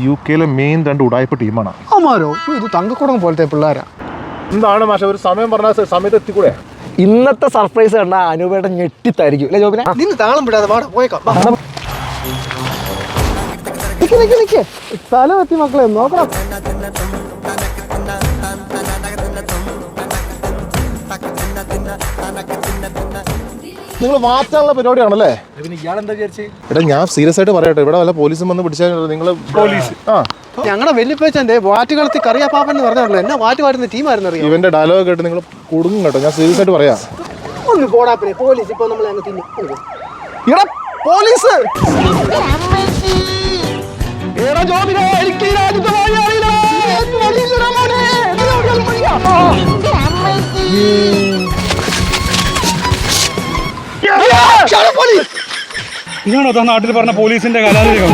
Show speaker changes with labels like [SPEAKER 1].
[SPEAKER 1] UK main 2 ഉടായ്പ ടീമാണ്.
[SPEAKER 2] അമാരോ ഇത് തങ്കക്കുടം പോലത്തെ പിള്ളേരാ.
[SPEAKER 1] എന്താണ് മാഷ ഒരു സമയം പറഞ്ഞാൽ സമയത്ത് എത്തിക്കൂടെ?
[SPEAKER 2] ഇന്നത്തെ സർപ്രൈസ് കണ്ട അനുപേട്ട ഞെട്ടിത്തായിരിക്കും അല്ലേ ജോബിനെ? നിന്ന് താളം വിടാതെ വാടാ പോയേക്കാം. സ്ഥലം എത്തി മക്കളെ നോക്കണം.
[SPEAKER 1] നിങ്ങൾ മാറ്റാനുള്ള പരിപാടിയാണല്ലേ?
[SPEAKER 2] ഇയാളെന്താ വിചാരിച്ചേ?
[SPEAKER 1] എടാ ഞാൻ സീരിയസ് ആയിട്ട് പറയട്ടെ, ഇവിടെ വല്ല പോലീസും വന്ന് പിടിച്ചാൽ നിങ്ങൾ പോലീസ്
[SPEAKER 2] ഞങ്ങളുടെ വെല്ലുപ്പേച്ചന്റെ വാറ്റുകളത്തി കറിയാപ്പാപ്പൻ എന്ന് പറഞ്ഞല്ലോ, എന്നെ വാറ്റ് വാറ്റുന്ന ടീമായിരുന്നു അറിയാം.
[SPEAKER 1] ഇവന്റെ ഡയലോഗ് കേട്ട് നിങ്ങൾ കൊടുങ്ങും കേട്ടോ. ഞാൻ സീരിയസ് ആയിട്ട് പറയാം.
[SPEAKER 2] ഒന്ന് പോടാപ്പിനെ പോലീസ് ഇപ്പൊ നമ്മളെ അങ്ങ് തിന്നു. ഇവിടെ പോലീസ്
[SPEAKER 3] ഇതാണോ നാട്ടിൽ പറഞ്ഞ പോലീസിന്റെ കലാതിലകം?